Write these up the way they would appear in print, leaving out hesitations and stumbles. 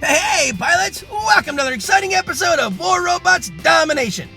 Hey, pilots! Welcome to another exciting episode of War Robots Domination,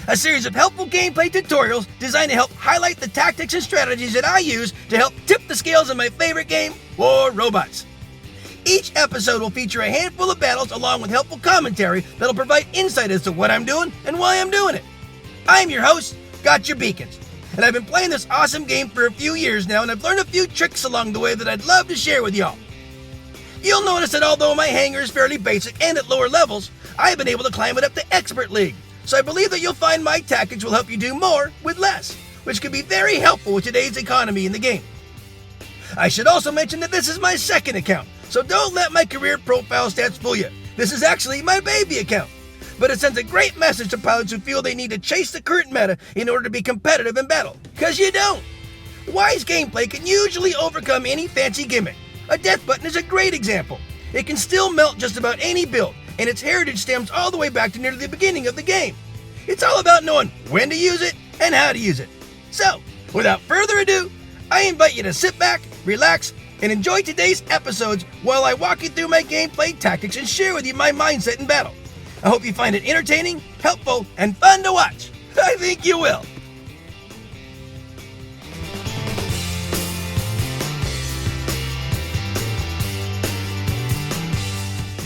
a series of helpful gameplay tutorials designed to help highlight the tactics and strategies that I use to help tip the scales of my favorite game, War Robots. Each episode will feature a handful of battles along with helpful commentary that'll provide insight as to what I'm doing and why I'm doing it. I'm your host, Gotchure Beacons, and I've been playing this awesome game for a few years now, and I've learned a few tricks along the way that I'd love to share with y'all. You'll notice that although my hangar is fairly basic and at lower levels, I've been able to climb it up to Expert League. So I believe that you'll find my tactics will help you do more with less, which could be very helpful with today's economy in the game. I should also mention that this is my second account, so don't let my career profile stats fool you. This is actually my baby account, but it sends a great message to pilots who feel they need to chase the current meta in order to be competitive in battle, because you don't. Wise gameplay can usually overcome any fancy gimmick. A death button is a great example. It can still melt just about any build, and its heritage stems all the way back to near the beginning of the game. It's all about knowing when to use it and how to use it. So, without further ado, I invite you to sit back, relax, and enjoy today's episodes while I walk you through my gameplay tactics and share with you my mindset in battle. I hope you find it entertaining, helpful, and fun to watch. I think you will.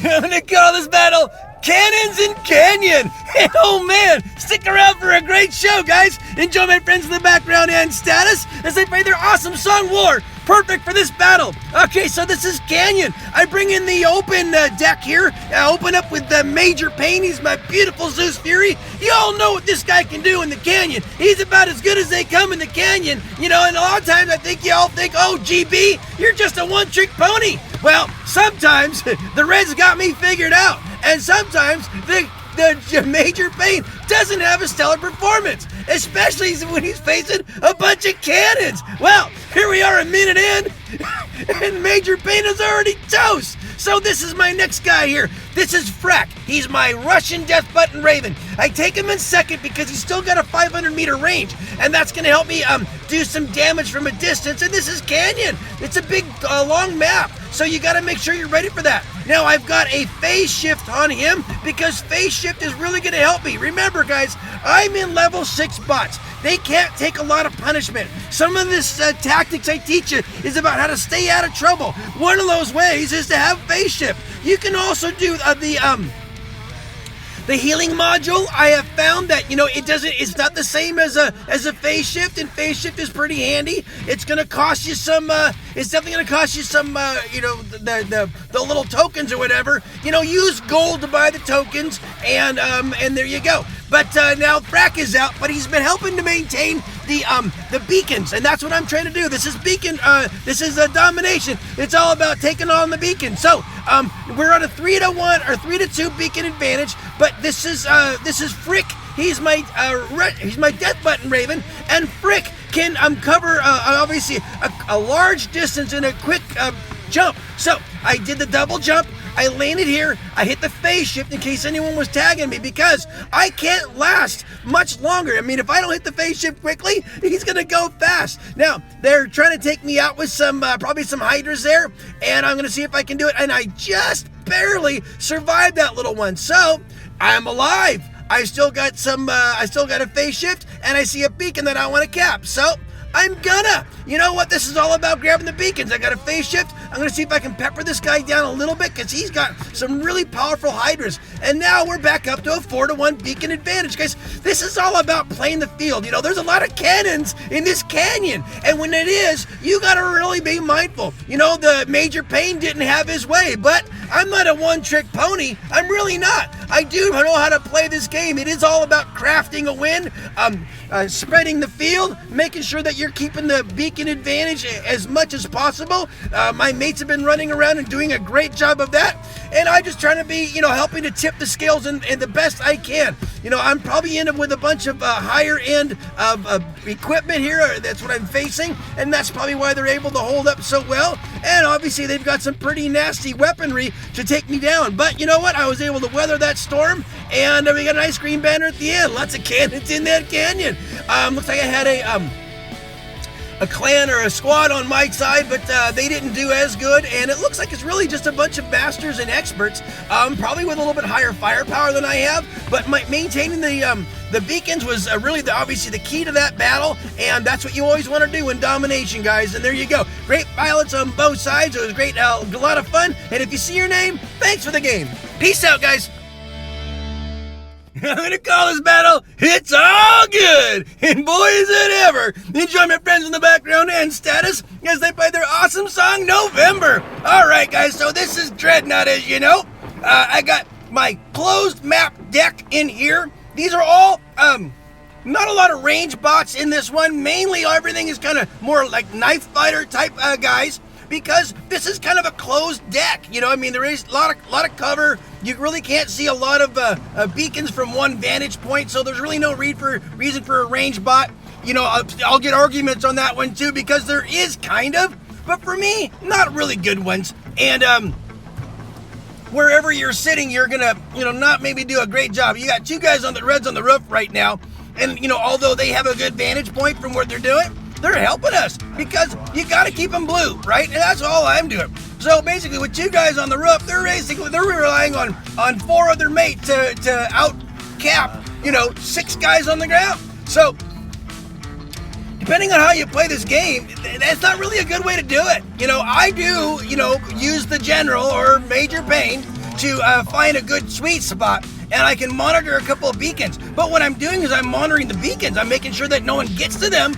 I'm gonna call this battle Cannons in Canyon. And oh man, stick around for a great show, guys. Enjoy my friends in the background and status as they play their awesome song War. Perfect for this battle. Okay, so this is Canyon. I bring in the open deck here. I open up with the Major Pain. He's my beautiful Zeus Fury. You all know what this guy can do in the canyon. He's about as good as they come in the canyon. You know, and a lot of times I think you all think, oh, GB, you're just a one-trick pony. Well, sometimes the Reds got me figured out. And sometimes the Major Pain doesn't have a stellar performance, especially when he's facing a bunch of cannons. Well, here we are a minute in, and Major Pain is already toast. So this is my next guy here. This is Frack. He's my Russian Death Button Raven. I take him in second because he's still got a 500-meter range, and that's going to help me do some damage from a distance. And this is Canyon. It's a big, long map, so you got to make sure you're ready for that. Now, I've got a phase shift on him because phase shift is really going to help me. Remember, guys, I'm in level 6 bots. They can't take a lot of punishment. Some of this tactics I teach you is about how to stay out of trouble. One of those ways is to have phase shift. You can also do the healing module. I have found that, it's not the same as a phase shift, and phase shift is pretty handy. It's gonna cost you some, it's definitely gonna cost you some, the little tokens or whatever. Use gold to buy the tokens, and there you go. But now Frack is out, but he's been helping to maintain the beacons, and that's what I'm trying to do. This is this is a domination. It's all about taking on the beacon. So we're on a 3-1 or 3-2 beacon advantage. But this is Frick. He's my Death Button Raven, and Frick can cover obviously a large distance in a quick jump. So I did the double jump. I landed here. I hit the phase shift in case anyone was tagging me because I can't last much longer. I mean, if I don't hit the phase shift quickly, he's going to go fast. Now, they're trying to take me out with some, probably some hydras there, and I'm going to see if I can do it. And I just barely survived that little one. So I'm alive. I still got a phase shift, and I see a beacon that I want to cap. So I'm gonna. You know what? This is all about grabbing the beacons. I got a phase shift. I'm gonna see if I can pepper this guy down a little bit because he's got some really powerful hydras. And now we're back up to a 4-1 beacon advantage, guys. This is all about playing the field. There's a lot of cannons in this canyon, and when it is, you gotta really be mindful. The Major Pain didn't have his way, but I'm not a one-trick pony. I'm really not. I do know how to play this game. It is all about crafting a win, spreading the field, making sure that you're keeping the beacon advantage as much as possible. My mates have been running around and doing a great job of that, and I'm just trying to be, helping to tip the scales in the best I can. I'm probably in with a bunch of higher end equipment here. That's what I'm facing, and that's probably why they're able to hold up so well. And obviously they've got some pretty nasty weaponry to take me down. But you know what? I was able to weather that storm, and we got an ice cream banner at the end. Lots of cannons in that canyon. Looks like I had a clan or a squad on my side, but they didn't do as good, and it looks like it's really just a bunch of masters and experts, probably with a little bit higher firepower than I have, but maintaining the beacons was really obviously the key to that battle, and that's what you always want to do in domination, guys. And there you go. Great pilots on both sides. It was great, a lot of fun, and if you see your name, thanks for the game. Peace out, guys. I'm going to call this battle, It's All Good, and boy is it ever. Enjoy my friends in the background and status as they play their awesome song, November. All right, guys, so this is Dreadnought, as you know. I got my closed map deck in here. These are all, not a lot of range bots in this one. Mainly everything is kind of more like knife fighter type guys, because this is kind of a closed deck. You know, I mean, there is a lot of cover. You really can't see a lot of beacons from one vantage point, so there's really no reason for a range bot. You know, I'll get arguments on that one too, because there is kind of, but for me, not really good ones. And wherever you're sitting, you're gonna, not maybe do a great job. You got two guys on the Reds on the roof right now, and although they have a good vantage point from what they're doing, they're helping us because you got to keep them blue, right? And that's all I'm doing. So basically, with two guys on the roof, they're relying on four other mates to out cap, 6 guys on the ground. So depending on how you play this game, that's not really a good way to do it. I do, use the general or major pain to find a good sweet spot, and I can monitor a couple of beacons. But what I'm doing is I'm monitoring the beacons. I'm making sure that no one gets to them,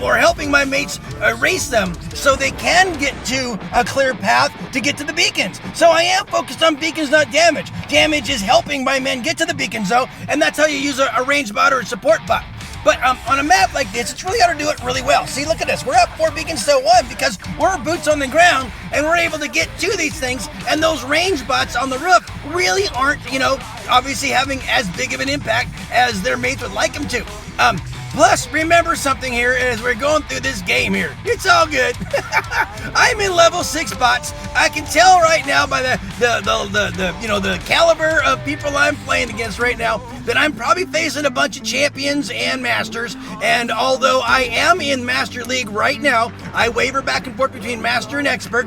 or helping my mates erase them so they can get to a clear path to get to the beacons. So I am focused on beacons, not damage. Damage is helping my men get to the beacons, though, and that's how you use a range bot or a support bot. But on a map like this, it's really how to do it really well. See, look at this. We're up 4 beacons to 1 because we're boots on the ground, and we're able to get to these things, and those range bots on the roof really aren't, obviously having as big of an impact as their mates would like them to. Plus, remember something here as we're going through this game here. It's all good. I'm in level 6 bots. I can tell right now by the caliber of people I'm playing against right now that I'm probably facing a bunch of champions and masters. And although I am in Master League right now, I waver back and forth between Master and Expert.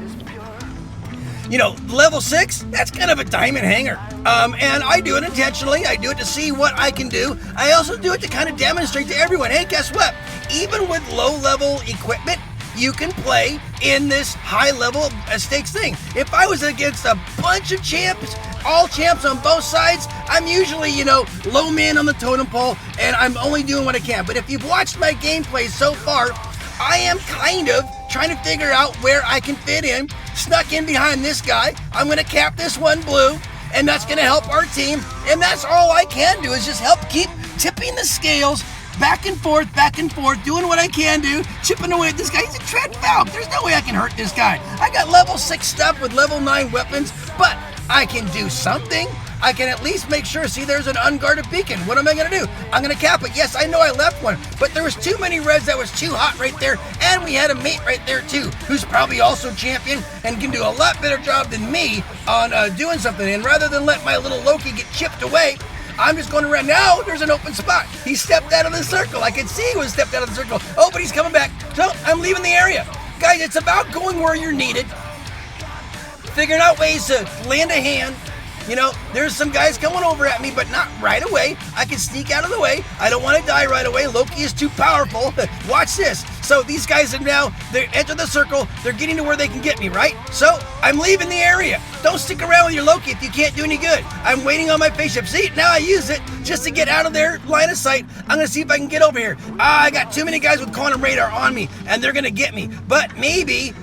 Level 6, that's kind of a diamond hanger. And I do it intentionally. I do it to see what I can do. I also do it to kind of demonstrate to everyone, hey, guess what? Even with low-level equipment, you can play in this high-level stakes thing. If I was against a bunch of champs, all champs on both sides, I'm usually, low man on the totem pole, and I'm only doing what I can. But if you've watched my gameplay so far, I am kind of trying to figure out where I can fit in. Snuck in behind this guy. I'm going to cap this one blue, and that's going to help our team. And that's all I can do is just help keep tipping the scales back and forth, doing what I can do, chipping away at this guy. He's a tread falcon. There's no way I can hurt this guy. I got level 6 stuff with level 9 weapons, but I can do something. I can at least make sure, see, there's an unguarded beacon. What am I going to do? I'm going to cap it. Yes, I know I left one, but there was too many reds that was too hot right there, and we had a mate right there too, who's probably also champion and can do a lot better job than me on doing something. And rather than let my little Loki get chipped away, I'm just going to run. Now there's an open spot. He stepped out of the circle. I can see he was stepped out of the circle. Oh, but he's coming back. So I'm leaving the area. Guys, it's about going where you're needed, figuring out ways to land a hand. There's some guys coming over at me, but not right away. I can sneak out of the way. I don't want to die right away. Loki is too powerful. Watch this. So these guys are now, they enter the circle. They're getting to where they can get me, right? So I'm leaving the area. Don't stick around with your Loki if you can't do any good. I'm waiting on my spaceship. See, now I use it just to get out of their line of sight. I'm going to see if I can get over here. I got too many guys with quantum radar on me, and they're going to get me. But maybe,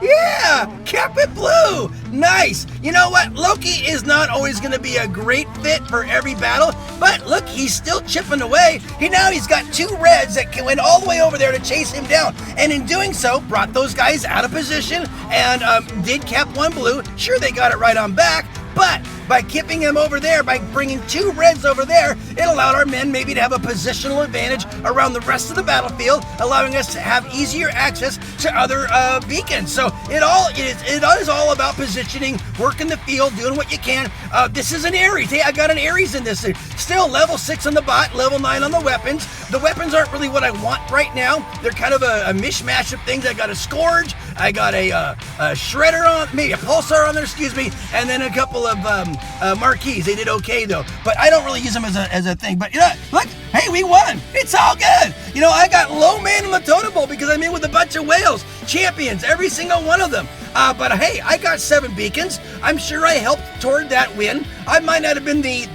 yeah, cap it blue. Nice. You know what? Loki is not always going to be a great fit for every battle, but look, he's still chipping away. He's got 2 reds that went all the way over there to chase him down, and in doing so, brought those guys out of position and did cap 1 blue. Sure, they got it right on back, but by keeping him over there, by bringing 2 reds over there, it allowed our men maybe to have a positional advantage around the rest of the battlefield, allowing us to have easier access to other beacons. So it is all about positioning, working the field, doing what you can. This is an Ares. Hey, I got an Ares in this thing. Still level 6 on the bot, level 9 on the weapons. The weapons aren't really what I want right now. They're kind of a mishmash of things. I got a Scourge, I got a Shredder on, maybe a Pulsar on there, excuse me, and then a couple of Marquees. They did okay though, but I don't really use them as a thing. But you know, look, hey, we won. It's all good. You know, I got low man on the totem pole because I'm in with a bunch of whales, champions, every single one of them. But hey, I got 7 beacons. I'm sure I helped toward that win. I might not have been the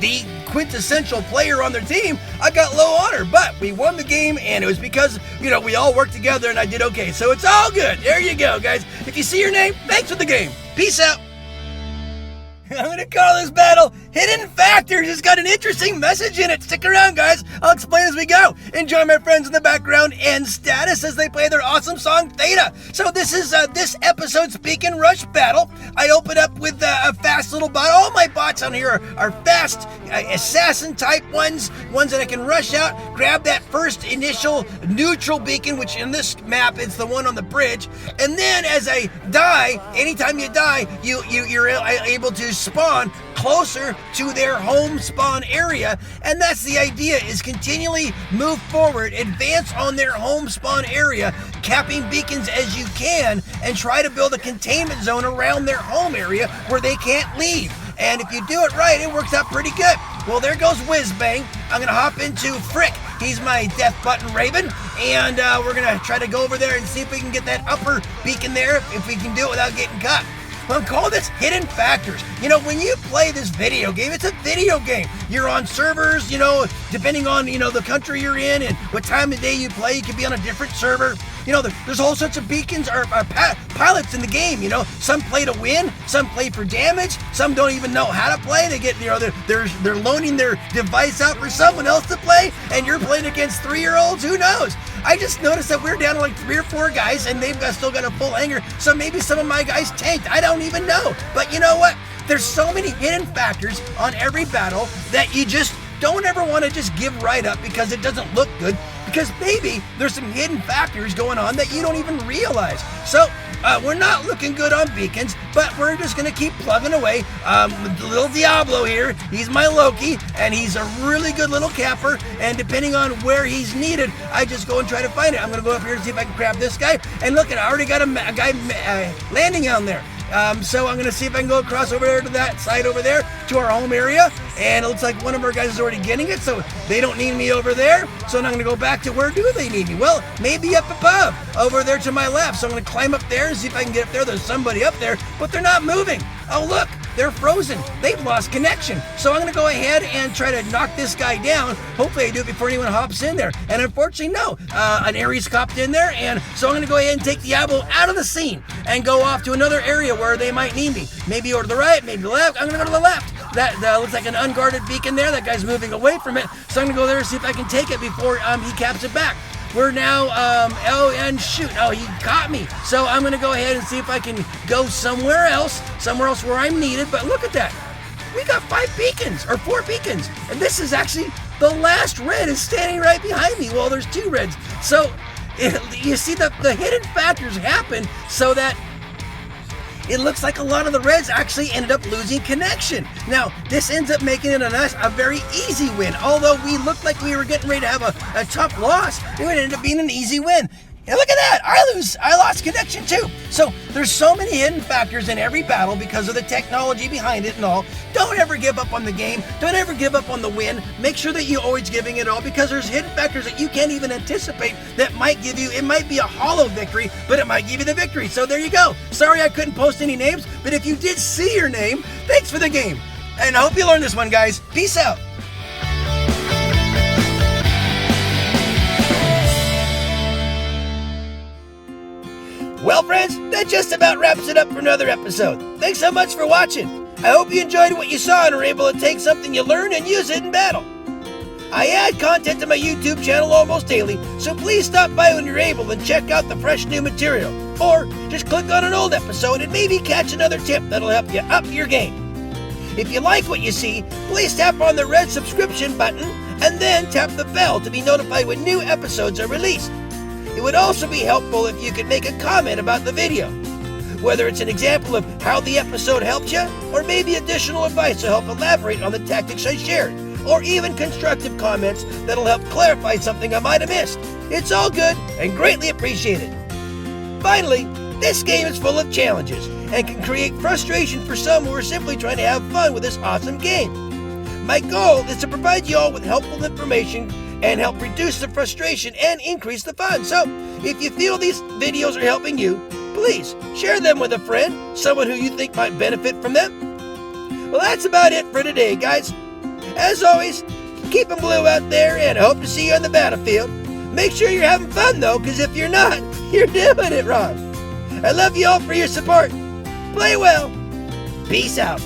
quintessential player on their team. I got low honor, but we won the game, and it was because, you know, we all worked together and I did okay. So it's all good. There you go, guys. If you see your name, thanks for the game. Peace out. I'm going to call this battle Hidden Factors. It's got an interesting message in it. Stick around, guys. I'll explain as we go. Enjoy my friends in the background and status as they play their awesome song, Theta. So this is this episode's Beacon Rush battle. I open up with a fast little bot. All my bots on here are fast assassin-type ones that I can rush out, grab that first initial neutral beacon, which in this map, it's the one on the bridge. And then as I die, anytime you die, you're able to spawn closer to their home spawn area, and that's the idea, is continually move forward, advance on their home spawn area, capping beacons as you can, and try to build a containment zone around their home area where they can't leave. And if you do it right, it works out pretty good. Well, there goes Whizbang. I'm gonna hop into Frick. He's my death button Raven, and we're gonna try to go over there and see if we can get that upper beacon there, if we can do it without getting caught. Well, call this Hidden Factors. You know, when you play this video game, it's a video game. You're on servers, you know, depending on, you know, the country you're in and what time of day you play, you could be on a different server. You know, there's all sorts of beacons or pilots in the game, you know. Some play to win, some play for damage, some don't even know how to play. They get, you know, they're loaning their device out for someone else to play, and you're playing against 3-year-olds, who knows? I just noticed that we're down to like 3 or 4 guys, and they've still got a full hanger, so maybe some of my guys tanked. I don't even know. But you know what? There's so many hidden factors on every battle that you just don't ever want to just give right up because it doesn't look good, because maybe there's some hidden factors going on that you don't even realize. So we're not looking good on beacons, but we're just going to keep plugging away. Little Diablo here, he's my Loki, and he's a really good little capper, and depending on where he's needed, I just go and try to find it. I'm going to go up here and see if I can grab this guy, and look, I already got a guy landing down there. So I'm going to see if I can go across over there to that side over there to our home area, and it looks like one of our guys is already getting it, so they don't need me over there. So now I'm going to go back to where do they need me? Well, maybe up above, over there to my left. So I'm going to climb up there and see if I can get up there. There's somebody up there, but they're not moving. Oh, look, they're frozen. They've lost connection. So I'm going to go ahead and try to knock this guy down. Hopefully I do it before anyone hops in there. And unfortunately, no. An Ares copped in there, and so I'm going to go ahead and take Diablo out of the scene and go off to another area where they might need me. Maybe over to the right, maybe the left. I'm going to go to the left. That looks like an unguarded beacon there. That guy's moving away from it. So I'm going to go there and see if I can take it before he caps it back. We're now, he caught me. So I'm going to go ahead and see if I can go somewhere else where I'm needed. But look at that. We got 5 beacons, or 4 beacons. And this is actually, the last red is standing right behind me. Well, there's 2 reds. So you see the hidden factors happen so that it looks like a lot of the reds actually ended up losing connection. Now, this ends up making it a very easy win. Although we looked like we were getting ready to have a tough loss, it would end up being an easy win. And look at that, I lost connection too. So there's so many hidden factors in every battle because of the technology behind it and all. Don't ever give up on the game. Don't ever give up on the win. Make sure that you're always giving it all, because there's hidden factors that you can't even anticipate that might give you, it might be a hollow victory, but it might give you the victory. So there you go. Sorry I couldn't post any names, but if you did see your name, thanks for the game. And I hope you learned this one, guys. Peace out. Well, friends, that just about wraps it up for another episode. Thanks so much for watching. I hope you enjoyed what you saw and are able to take something you learned and use it in battle. I add content to my YouTube channel almost daily, so please stop by when you're able and check out the fresh new material. Or just click on an old episode and maybe catch another tip that'll help you up your game. If you like what you see, please tap on the red subscription button and then tap the bell to be notified when new episodes are released. It would also be helpful if you could make a comment about the video, whether it's an example of how the episode helped you, or maybe additional advice to help elaborate on the tactics I shared, or even constructive comments that'll help clarify something I might have missed. It's all good and greatly appreciated. Finally, this game is full of challenges and can create frustration for some who are simply trying to have fun with this awesome game. My goal is to provide you all with helpful information and help reduce the frustration and increase the fun. So, if you feel these videos are helping you, please share them with a friend, someone who you think might benefit from them. Well, that's about it for today, guys. As always, keep 'em blue out there, and I hope to see you on the battlefield. Make sure you're having fun, though, because if you're not, you're doing it wrong. I love you all for your support. Play well. Peace out.